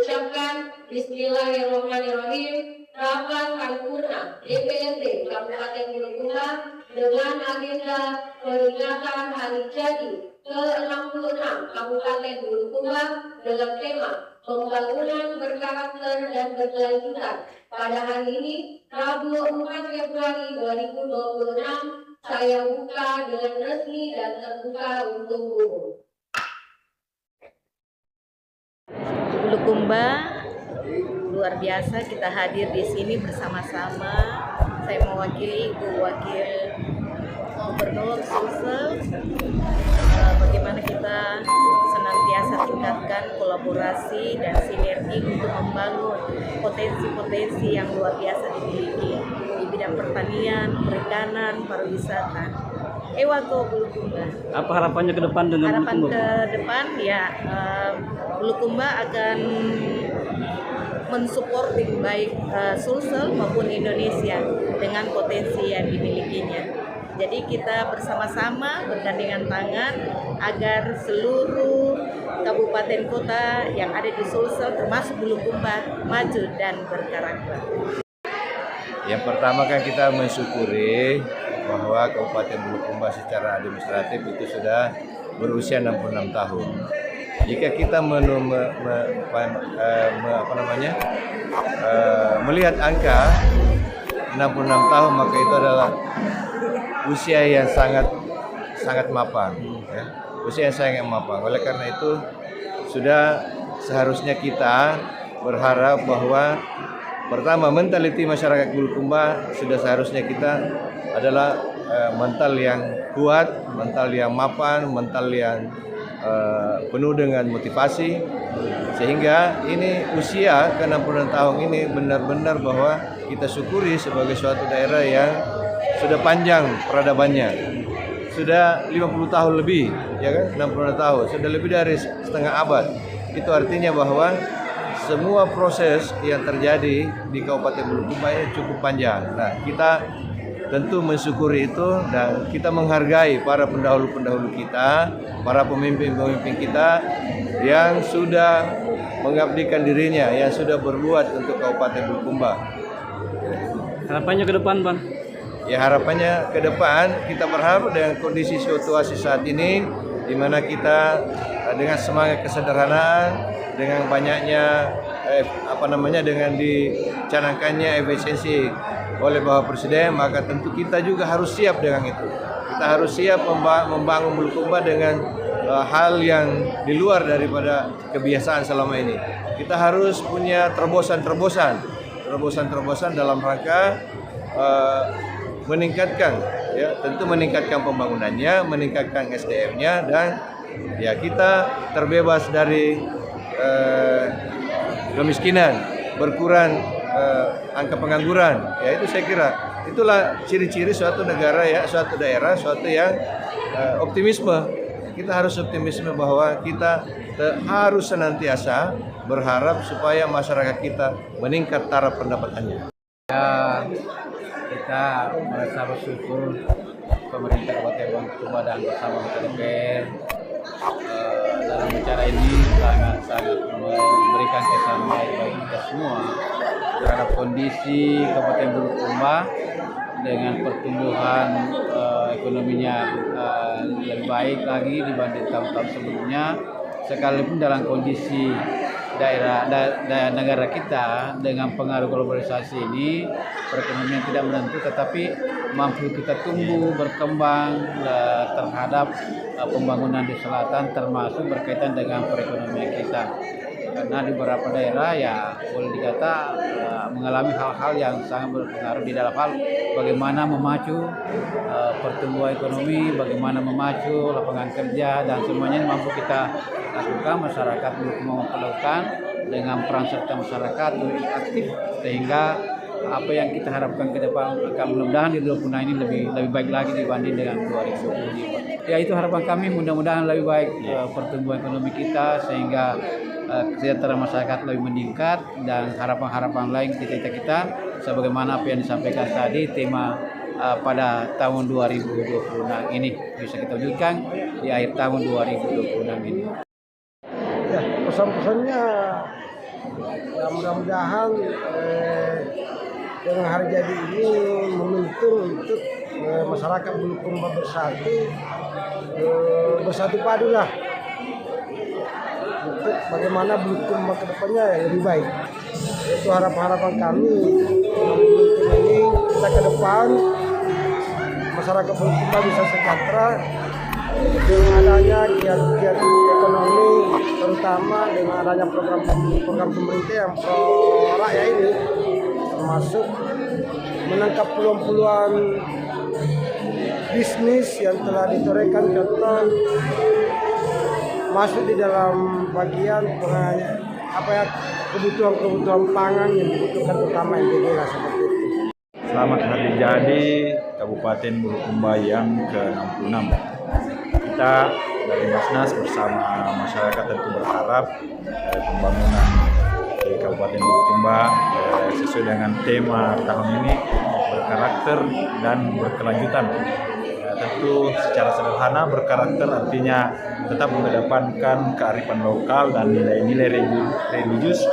mengucapkan Bismillahirrahmanirrahim. Rapat Paripurna DPRD Kabupaten Bulukumba dengan agenda peringatan Hari Jadi ke-66 Kabupaten Bulukumba dengan tema Pembangunan Berkarakter dan Berkelanjutan. Pada hari ini, Rabu 4 Februari 2026, saya buka dengan resmi dan terbuka untuk umum. Bulukumba luar biasa, kita hadir di sini bersama-sama. Saya mewakili Ibu Wakil Gubernur Sulsel. Bagaimana kita senantiasa tingkatkan kolaborasi dan sinergi untuk membangun potensi-potensi yang luar biasa dimiliki di bidang pertanian, perikanan, pariwisata. Ewako Bulukumba. Apa harapannya ke depan dengan harapan Bulukumba? Ke depan ya, Bulukumba akan mensupport baik Sulsel maupun Indonesia dengan potensi yang dimilikinya. Jadi kita bersama-sama bergandengan tangan agar seluruh kabupaten kota yang ada di Sulsel termasuk Bulukumba maju dan berkarakter. Yang pertama kan kita mensyukuri bahwa Kabupaten Bulukumba secara administratif itu sudah berusia 66 tahun. Jika kita melihat angka 66 tahun, maka itu adalah usia yang sangat mapan, ya. Usia yang sangat mapan. Oleh karena itu sudah seharusnya kita berharap bahwa pertama, mentaliti masyarakat Bulukumba sudah seharusnya kita adalah mental yang kuat, mental yang mapan, mental yang penuh dengan motivasi, sehingga ini usia ke-66 tahun ini benar-benar bahwa kita syukuri sebagai suatu daerah yang sudah panjang peradabannya, sudah 50 tahun lebih, ya kan, 66 tahun, sudah lebih dari setengah abad. Itu artinya bahwa semua proses yang terjadi di Kabupaten Bulukumba ini cukup panjang. Nah, kita tentu mensyukuri itu dan kita menghargai para pendahulu-pendahulu kita, para pemimpin-pemimpin kita yang sudah mengabdikan dirinya, yang sudah berbuat untuk Kabupaten Bulukumba. Harapannya ke depan, Bang? Ya, harapannya ke depan kita berharap dengan kondisi situasi saat ini, di mana kita dengan semangat kesederhanaan, dengan banyaknya dengan dicanangkannya efisiensi oleh Bapak Presiden, maka tentu kita juga harus siap dengan itu. Kita harus siap membangun Bulukumba dengan hal yang di luar daripada kebiasaan selama ini. Kita harus punya terobosan-terobosan dalam rangka meningkatkan, ya, tentu meningkatkan pembangunannya, meningkatkan SDM-nya, dan ya kita terbebas dari kemiskinan, berkurang angka pengangguran. Ya, itu saya kira itulah ciri-ciri suatu negara, ya, suatu daerah, suatu yang optimisme. Kita harus optimisme bahwa kita harus senantiasa berharap supaya masyarakat kita meningkat taraf pendapatannya. Ya, kita merasa bersyukur pemerintah Kabupaten Bulukumba dan bersama DPR dalam acara ini sangat memberikan kesan baik bagi kita semua terhadap kondisi Kabupaten Bulukumba dengan pertumbuhan ekonominya lebih baik lagi dibanding tahun-tahun sebelumnya, sekalipun dalam kondisi daerah negara kita dengan pengaruh globalisasi ini perekonomian tidak menentu, tetapi mampu kita tumbuh berkembang terhadap pembangunan di selatan, termasuk berkaitan dengan perekonomian kita. Karena di beberapa daerah ya boleh dikata mengalami hal-hal yang sangat berpengaruh di dalam hal bagaimana memacu pertumbuhan ekonomi, bagaimana memacu lapangan kerja, dan semuanya mampu kita lakukan. Masyarakat Bulukumba memperlakukan dengan peran serta masyarakat lebih aktif, sehingga apa yang kita harapkan ke depan akan mudah-mudahan di 2026 ini lebih baik lagi dibanding dengan 2025. Ya, itu harapan kami, mudah-mudahan lebih baik pertumbuhan ekonomi kita, sehingga kesejahteraan masyarakat lebih meningkat, dan harapan-harapan lain kita sebagaimana apa yang disampaikan tadi, tema pada tahun 2026 ini bisa kita wujudkan di akhir tahun 2026 ini. Ya, pesan-pesannya Ya, mudah-mudahan dengan hari jadi ini momentum untuk masyarakat Bulukumba bersatu padu lah untuk bagaimana Bulukumba ke depannya yang lebih baik. Itu harapan kami momentum ini kita ke depan masyarakat Bulukumba bisa sejahtera dengan adanya kiat-kiat ekonomi, terutama dengan adanya program pemerintah yang pro rakyat ini, termasuk menangkap peluang-peluang bisnis yang telah ditorehkan, contoh masuk di dalam bagian kebutuhan pangan yang dibutuhkan utama NTB lah, seperti itu. Selamat hari jadi Kabupaten Bulukumba yang ke-66. Kita dari Basnas bersama masyarakat tentu berharap pembangunan di Kabupaten Bulukumba sesuai dengan tema tahun ini berkarakter dan berkelanjutan. Tentu secara sederhana berkarakter artinya tetap mengedepankan kearifan lokal dan nilai-nilai religius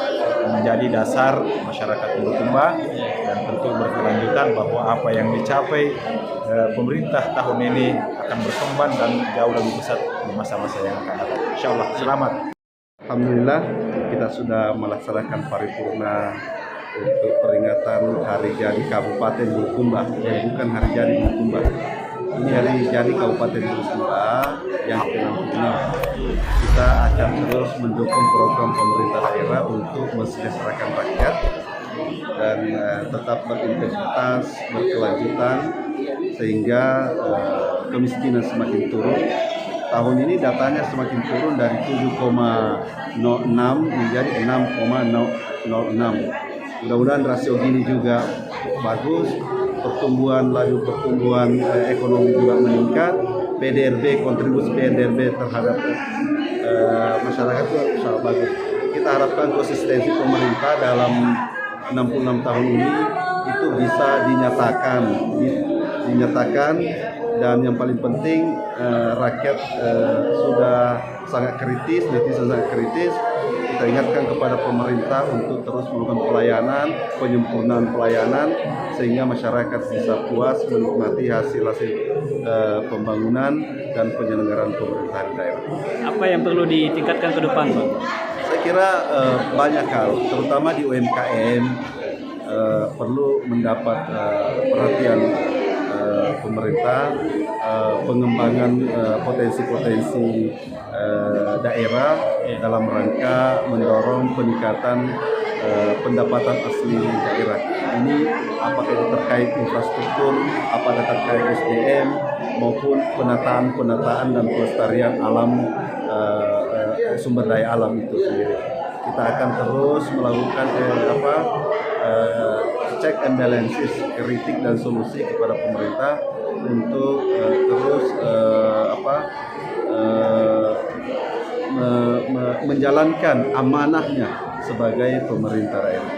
menjadi dasar masyarakat Bulukumba, dan tentu berkelanjutan bahwa apa yang dicapai pemerintah tahun ini akan berkembang dan jauh lebih besar di masa-masa yang akan datang. Insyaallah. Selamat. Alhamdulillah kita sudah melaksanakan paripurna untuk peringatan Hari Jadi Kabupaten Bulukumba, bukan Hari Jadi Bulukumba. Ini Hari Jadi Kabupaten Bulukumba yang ke-66. Kita akan terus mendukung program pemerintah daerah untuk mensejahterakan rakyat dan tetap berintegritas, berkelanjutan, sehingga kemiskinan semakin turun. Tahun ini datanya semakin turun dari 7,06 menjadi 6,06. Mudah-mudahan rasio gini juga bagus, laju pertumbuhan ekonomi juga meningkat, PDRB, kontribusi PDRB terhadap masyarakat juga sangat bagus. Kita harapkan konsistensi pemerintah dalam 66 tahun ini itu bisa dinyatakan, dan yang paling penting rakyat sudah sangat kritis, netizen sangat kritis. Kita ingatkan kepada pemerintah untuk terus melakukan pelayanan, penyempurnaan pelayanan, sehingga masyarakat bisa puas menikmati hasil pembangunan dan penyelenggaraan pemerintahan daerah. Apa yang perlu ditingkatkan ke depan, Bang? Saya kira banyak hal, terutama di UMKM perlu mendapat perhatian pemerintah, pengembangan potensi-potensi daerah dalam rangka mendorong peningkatan pendapatan asli daerah. Ini apakah itu terkait infrastruktur, apakah terkait SDM, maupun penataan dan pelestarian alam, sumber daya alam itu sendiri. Kita akan terus melakukan check and balances, kritik dan solusi kepada pemerintah untuk terus menjalankan amanahnya sebagai pemerintah daerah.